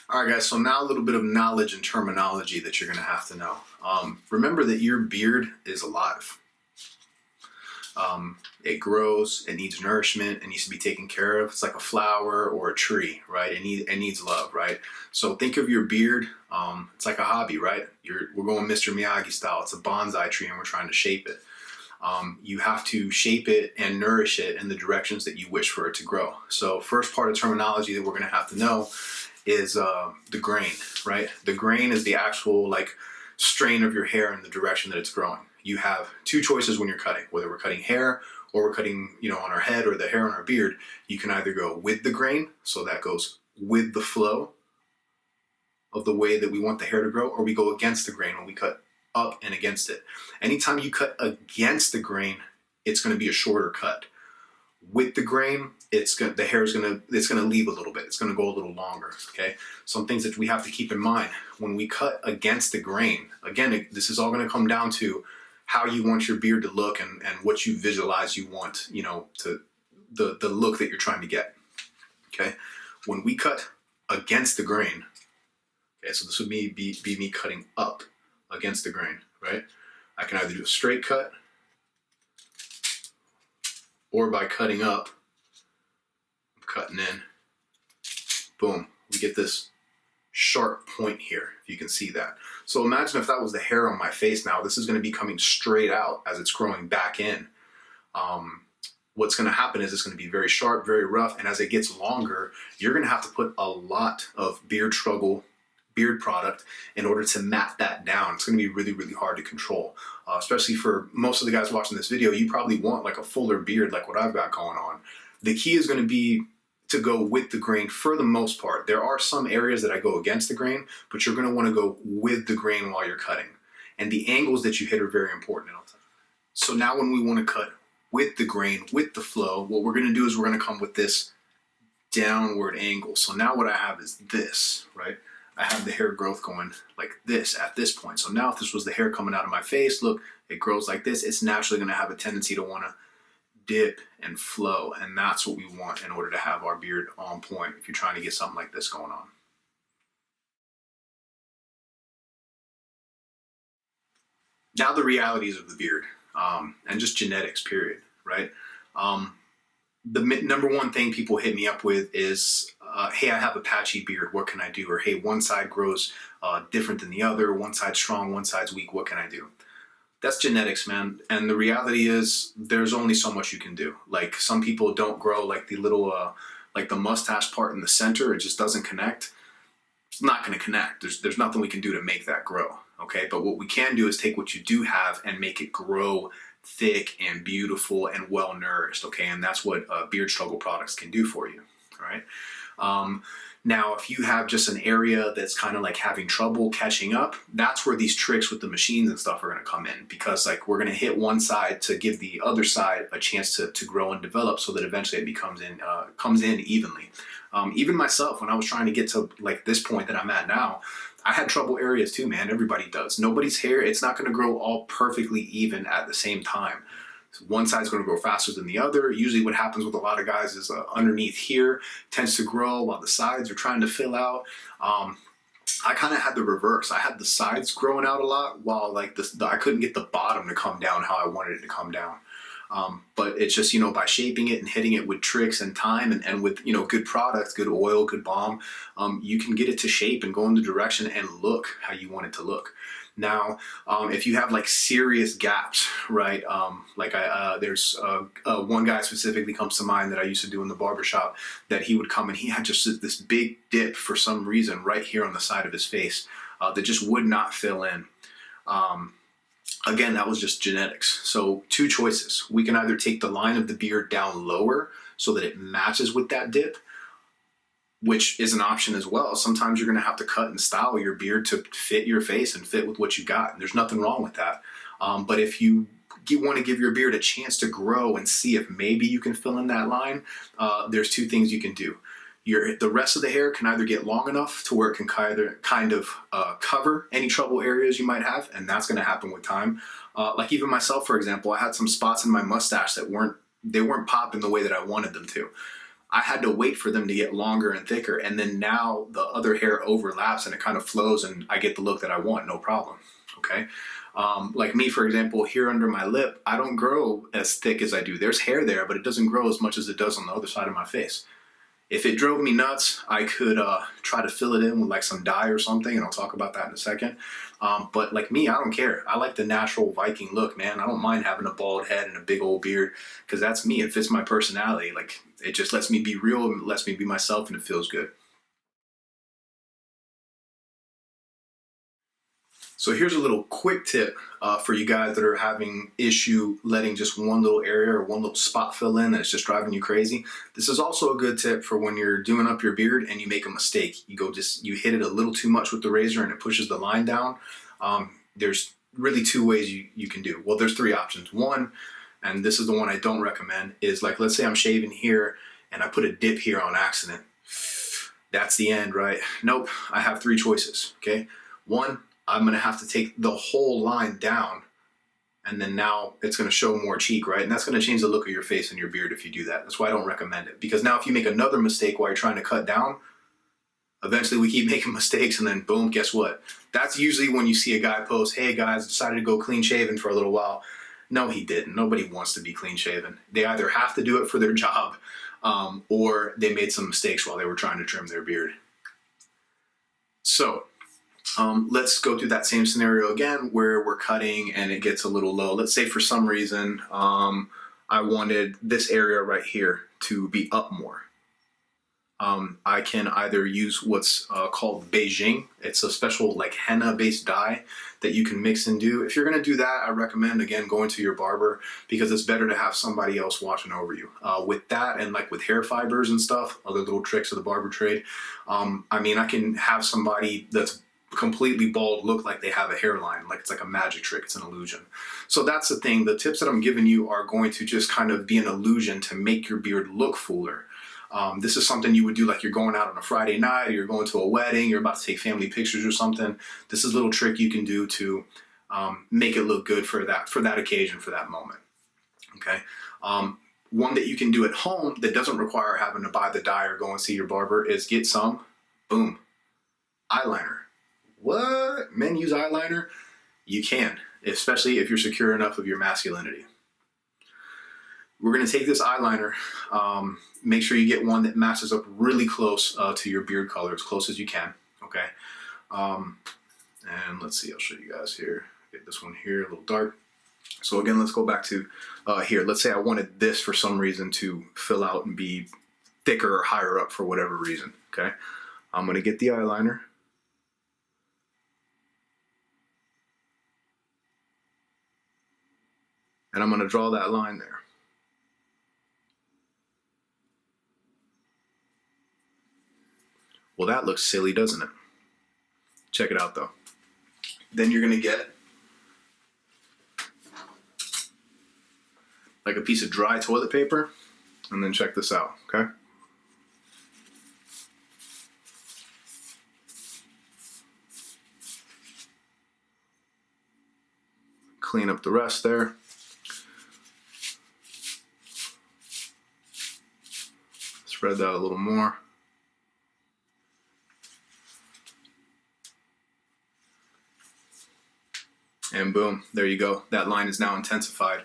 All right, guys, so now a little bit of knowledge and terminology that you're going to have to know. Remember that your beard is alive. It grows, it needs nourishment, it needs to be taken care of. It's like a flower or a tree, right? It needs love, right? So think of your beard, it's like a hobby, right? We're going Mr. Miyagi style. It's a bonsai tree and we're trying to shape it. You have to shape it and nourish it in the directions that you wish for it to grow. So first part of terminology that we're going to have to know is the grain, right? The grain is the actual strain of your hair in the direction that it's growing. You have two choices when you're cutting, whether we're cutting hair or we're cutting, on our head or the hair on our beard. You can either go with the grain, so that goes with the flow of the way that we want the hair to grow, or we go against the grain when we cut up and against it. Anytime you cut against the grain, it's going to be a shorter cut. With the grain, the hair is going to leave a little bit. It's going to go a little longer. Okay. Some things that we have to keep in mind when we cut against the grain. Again, this is all going to come down to how you want your beard to look and what you visualize you want, to the look that you're trying to get. Okay. When we cut against the grain, okay, so this would be me cutting up against the grain, right? I can either do a straight cut, or by cutting up, I'm cutting in, boom, we get this sharp point here, if you can see that. So imagine if that was the hair on my face now. This is going to be coming straight out as it's growing back in. What's going to happen is it's going to be very sharp, very rough, and as it gets longer, you're going to have to put a lot of beard product in order to mat that down. It's going to be really, really hard to control, especially for most of the guys watching this video. You probably want like a fuller beard like what I've got going on. The key is going to be to go with the grain for the most part. There are some areas that I go against the grain, but you're going to want to go with the grain while you're cutting. And the angles that you hit are very important. So now when we want to cut with the grain, with the flow, what we're going to do is we're going to come with this downward angle. So now what I have is this, right? I have the hair growth going like this at this point. So now if this was the hair coming out of my face, look, it grows like this. It's naturally going to have a tendency to want to dip and flow. And that's what we want in order to have our beard on point if you're trying to get something like this going on. Now the realities of the beard and just genetics, period, right? The number one thing people hit me up with is, hey, I have a patchy beard, what can I do? Or hey, one side grows different than the other, one side's strong, one side's weak, what can I do? That's genetics, man. And the reality is there's only so much you can do. Like some people don't grow like the little, like the mustache part in the center, it just doesn't connect. It's not gonna connect. There's nothing we can do to make that grow, okay? But what we can do is take what you do have and make it grow thick and beautiful and well nourished, okay? And that's what beard struggle products can do for you, all right? Now, if you have just an area that's kind of like having trouble catching up, that's where these tricks with the machines and stuff are going to come in, because like we're going to hit one side to give the other side a chance to grow and develop so that eventually it comes in evenly. Even myself, when I was trying to get to like this point that I'm at now, I had trouble areas too, man. Everybody does. Nobody's hair, it's not going to grow all perfectly even at the same time. So one side's going to grow faster than the other. Usually what happens with a lot of guys is underneath here tends to grow while the sides are trying to fill out. I kind of had the reverse. I had the sides growing out a lot while like I couldn't get the bottom to come down how I wanted it to come down. But it's just, by shaping it and hitting it with tricks and time and with, good products, good oil, good balm, you can get it to shape and go in the direction and look how you want it to look. Now, if you have like serious gaps, right? There's one guy specifically comes to mind that I used to do in the barbershop that he would come and he had just this big dip for some reason right here on the side of his face that just would not fill in. Again, that was just genetics. So two choices. We can either take the line of the beard down lower so that it matches with that dip, which is an option as well. Sometimes you're going to have to cut and style your beard to fit your face and fit with what you got. And there's nothing wrong with that. But if you want to give your beard a chance to grow and see if maybe you can fill in that line, there's two things you can do. The rest of the hair can either get long enough to where it can kind of cover any trouble areas you might have, and that's going to happen with time. Like even myself, for example, I had some spots in my mustache that weren't popping the way that I wanted them to. I had to wait for them to get longer and thicker, and then now the other hair overlaps and it kind of flows and I get the look that I want, no problem, okay? Like me, for example, here under my lip, I don't grow as thick as I do. There's hair there, but it doesn't grow as much as it does on the other side of my face. If it drove me nuts, I could try to fill it in with like some dye or something, and I'll talk about that in a second. But like me, I don't care. I like the natural Viking look, man. I don't mind having a bald head and a big old beard, because that's me. It fits my personality. Like, it just lets me be real and lets me be myself, and it feels good. So here's a little quick tip for you guys that are having issue letting just one little area or one little spot fill in that's just driving you crazy. This is also a good tip for when you're doing up your beard and you make a mistake. You hit it a little too much with the razor and it pushes the line down. There's really two ways you can do. Well, there's three options. One, and this is the one I don't recommend, is like, let's say I'm shaving here and I put a dip here on accident. That's the end, right? Nope, I have three choices, okay? One, I'm gonna have to take the whole line down, and then now it's gonna show more cheek, right? And that's gonna change the look of your face and your beard if you do that. That's why I don't recommend it. Because now if you make another mistake while you're trying to cut down, eventually we keep making mistakes, and then boom, guess what? That's usually when you see a guy post, hey guys, decided to go clean shaven for a little while. No, he didn't. Nobody wants to be clean shaven. They either have to do it for their job, or they made some mistakes while they were trying to trim their beard. So, let's go through that same scenario again where we're cutting and it gets a little low. Let's say for some reason I wanted this area right here to be up more. I can either use what's called Beijing. It's a special like henna based dye that you can mix and do. If you're going to do that, I recommend again going to your barber, because it's better to have somebody else watching over you. With that and like with hair fibers and stuff, other little tricks of the barber trade. I mean, I can have somebody that's completely bald look like they have a hairline, like it's like a magic trick, it's an illusion. So that's the thing. The tips that I'm giving you are going to just kind of be an illusion to make your beard look fuller. This is something you would do like you're going out on a Friday night, or you're going to a wedding, you're about to take family pictures or something. This is a little trick you can do to make it look good for that occasion, for that moment. Okay. One that you can do at home that doesn't require having to buy the dye or go and see your barber is get some, boom, eyeliner. What? Men use eyeliner? You can, especially if you're secure enough of your masculinity. We're going to take this eyeliner, make sure you get one that matches up really close to your beard color, as close as you can, okay? And let's see, I'll show you guys here. Get this one here, a little dark. So again, let's go back to here. Let's say I wanted this for some reason to fill out and be thicker or higher up for whatever reason, okay? I'm going to get the eyeliner. And I'm going to draw that line there. Well, that looks silly, doesn't it? Check it out, though. Then you're going to get like a piece of dry toilet paper, and then check this out, okay? Clean up the rest there. Spread that a little more. And boom, there you go. That line is now intensified.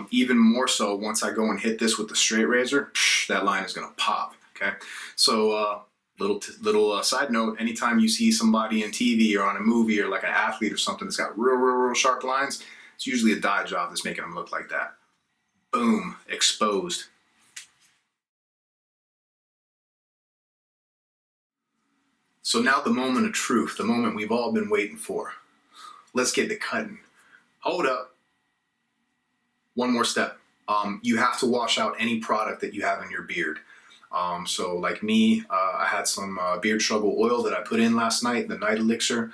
Even more so once I go and hit this with the straight razor, that line is gonna pop, okay? So little side note, anytime you see somebody in TV or on a movie or like an athlete or something that's got real sharp lines, it's usually a dye job that's making them look like that. Boom, exposed. So now the moment of truth, the moment we've all been waiting for. Let's get to cutting. Hold up. One more step. You have to wash out any product that you have in your beard. So like me, I had some beard struggle oil that I put in last night, the night elixir.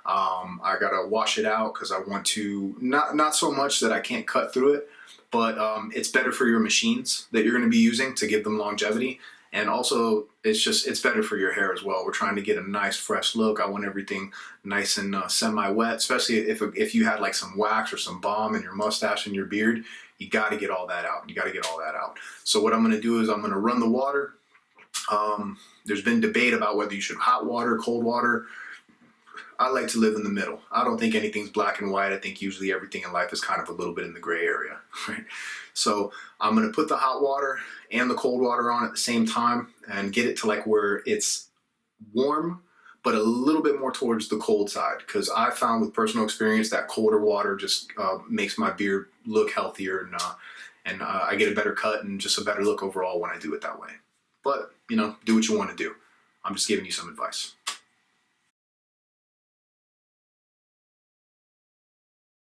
I gotta wash it out because I want to, not so much that I can't cut through it, but it's better for your machines that you're gonna be using to give them longevity. And also, it's better for your hair as well. We're trying to get a nice fresh look. I want everything nice and semi-wet, especially if you had like some wax or some balm in your mustache and your beard. You got to get all that out. You got to get all that out. So what I'm going to do is I'm going to run the water There's been debate about whether you should hot water, cold water. I like to live in the middle. I don't think anything's black and white. I think usually everything in life is kind of a little bit in the gray area, right? So I'm going to put the hot water and the cold water on at the same time and get it to like where it's warm, but a little bit more towards the cold side. Because I found with personal experience that colder water just makes my beard look healthier, and I get a better cut and just a better look overall when I do it that way. But, do what you want to do. I'm just giving you some advice.